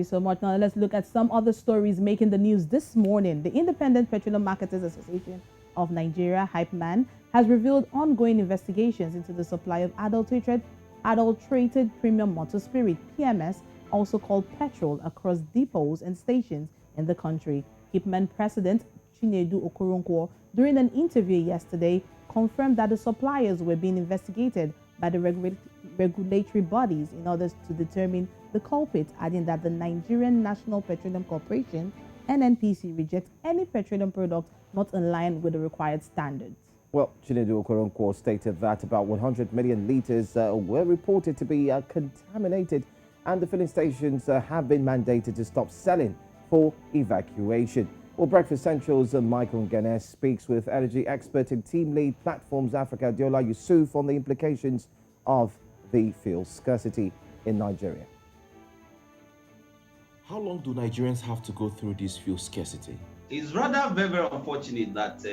you so much. Now let's look at some other stories making the news this morning. The Independent Petroleum Marketers Association of Nigeria, IPMAN, has revealed ongoing investigations into the supply of adulterated premium motor spirit (PMS), also called petrol, across depots and stations in the country. IPMAN President Chinedu Okoronkwo, during an interview yesterday, confirmed that the suppliers were being investigated by the regulatory bodies in order to determine the culprit, adding that the Nigerian National Petroleum Corporation (NNPC) rejects any petroleum product not in line with the required standards. Well, Chinedu Okoronkwo stated that about 100 million litres were reported to be contaminated, and the filling stations have been mandated to stop selling for evacuation. Well, Breakfast Central's Michael Ganes speaks with energy expert and team lead Platforms Africa, Diola Yusuf, on the implications of the fuel scarcity in Nigeria. How long do Nigerians have to go through this fuel scarcity? It's rather very, very unfortunate that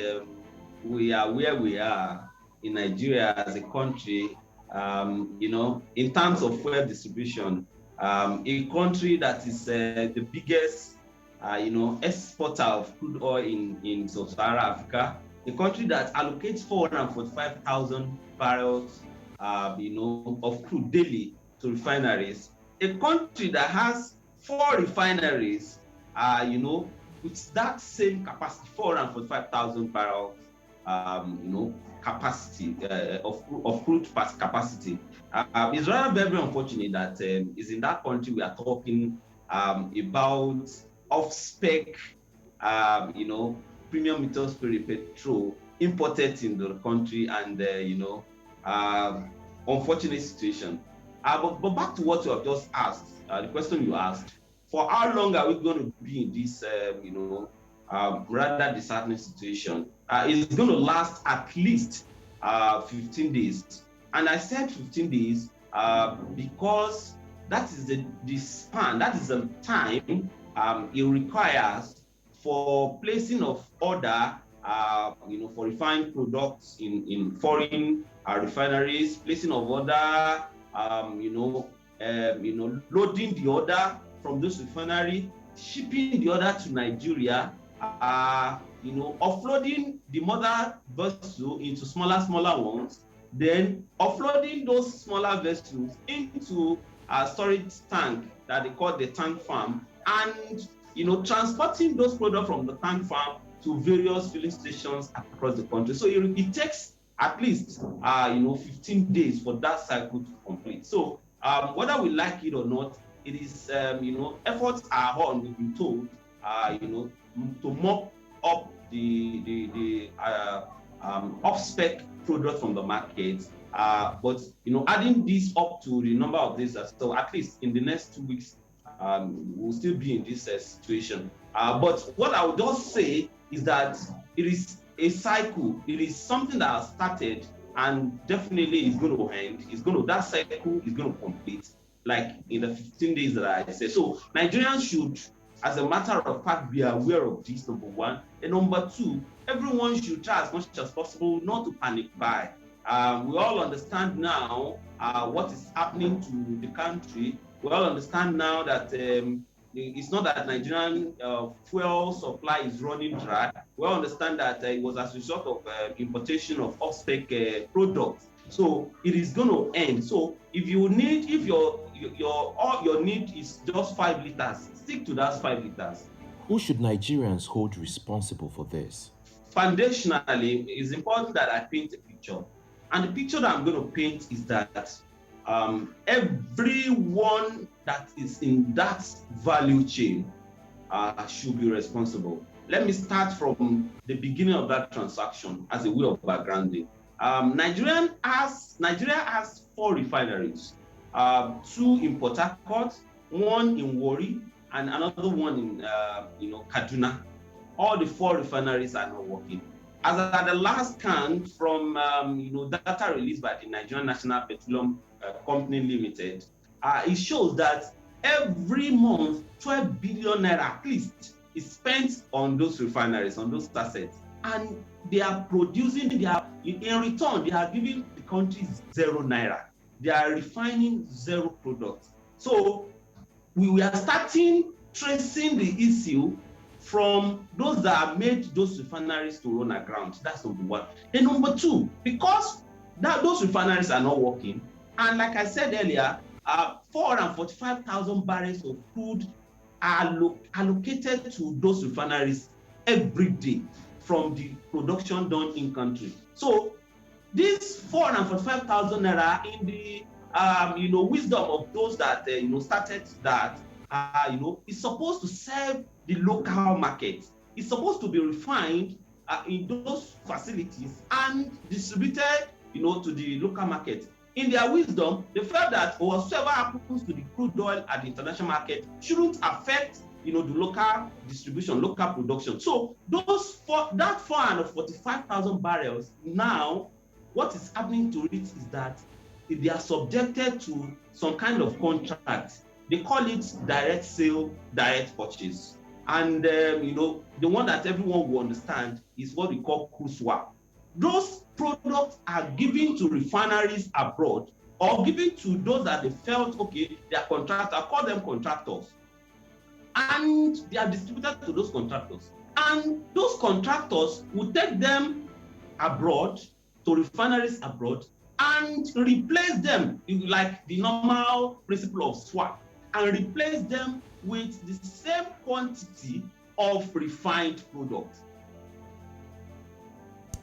we are where we are in Nigeria as a country, in terms of fuel distribution, a country that is the biggest, exporter of crude oil in Sub-Saharan Africa, a country that allocates 445,000 barrels, of crude daily to refineries, a country that has 4 refineries, with that same capacity, 445,000 barrels, capacity of crude capacity. It's rather very, very unfortunate that is in that country we are talking about off-spec, premium metal spirit petrol imported in the country, and unfortunate situation. But back to what you have just asked, the question you asked: for how long are we going to be in this, rather disheartening situation? It's going to last at least 15 days. And I said 15 days because that is the span, that is the time it requires for placing of order, for refined products in foreign refineries, placing of order, loading the order from those refinery, shipping the order to Nigeria, offloading the mother vessel into smaller ones, then offloading those smaller vessels into a storage tank that they call the tank farm, and transporting those products from the tank farm to various filling stations across the country. So it takes at least 15 days for that cycle to complete. So whether we like it or not, it is efforts are on, we've been told, to mop up the off-spec product from the market. But adding this up to the number of days, so at least in the next 2 weeks, we'll still be in this situation. But what I would just say is that it is a cycle. It is something that has started and definitely is going to end. That cycle is going to complete, like in the 15 days that I said. So Nigerians should, as a matter of fact, be aware of this, number one. And number two, everyone should try as much as possible not to panic buy. We all understand now what is happening to the country. We all understand now that it's not that Nigerian fuel supply is running dry. We all understand that it was as a result of importation of off-spec products. So it is going to end. So if your all your need is just 5 liters, stick to that 5 liters. Who should Nigerians hold responsible for this? Foundationally, it's important that I paint a picture. And the picture that I'm going to paint is that everyone that is in that value chain should be responsible. Let me start from the beginning of that transaction as a way of backgrounding. Nigeria has 4 refineries, 2 in Port Harcourt, 1 in Warri, and another one in Kaduna. All the 4 refineries are not working. As at the last count from data released by the Nigerian National Petroleum Company Limited, it shows that every month 12 billion naira at least is spent on those refineries, on those assets, and they are producing. In return, they are giving the country 0 naira. They are refining 0 products. So we were starting tracing the issue from those that made those refineries to run aground. That's number one. Then number two, because those refineries are not working, and like I said earlier, 445,000 barrels of crude are allocated to those refineries every day from the production done in country. So this 445,000 naira in the wisdom of those that started that is supposed to serve the local market. It's supposed to be refined in those facilities and distributed to the local market. In their wisdom, they felt that whatsoever happens to the crude oil at the international market shouldn't affect the local distribution, local production. So that 445,000 barrels now, what is happening to it is that they are subjected to some kind of contract. They call it direct sale, direct purchase. And the one that everyone will understand is what we call crude swap. Those products are given to refineries abroad or given to those that they felt, okay, they are contractors, call them contractors. And they are distributed to those contractors. And those contractors will take them abroad, to refineries abroad, and replace them, like the normal principle of swap, and replace them with the same quantity of refined product.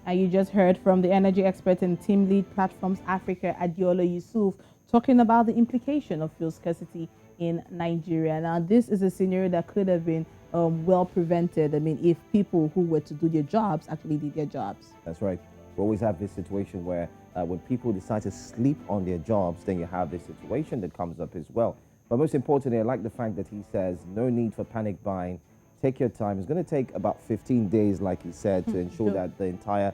And you just heard from the energy expert and team lead Platforms Africa, Adiola Yusuf, talking about the implication of fuel scarcity in Nigeria. Now, this is a scenario that could have been well prevented. I mean, if people who were to do their jobs actually did their jobs. That's right. We always have this situation where when people decide to sleep on their jobs, then you have this situation that comes up as well. But most importantly, I like the fact that he says no need for panic buying. Take your time. It's going to take about 15 days, like he said, to ensure that the entire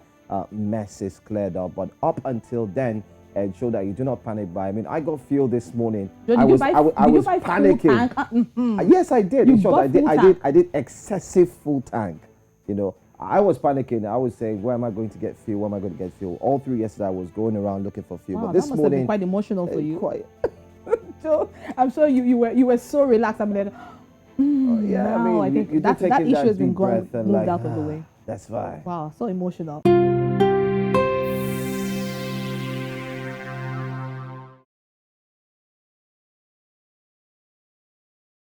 mess is cleared up. But up until then, ensure that you do not panic buy. I mean, I got fuel this morning. I was panicking. Yes, I did. In short, I did excessive full tank. I was panicking. I was saying, where am I going to get fuel? Where am I going to get fuel? All through yesterday, I was going around looking for fuel. Wow, but this that must morning, have been quite emotional for you. So I'm sure you were so relaxed. I'm like, yeah, I think that issue has been moved out of the way. That's fine. Wow, so emotional.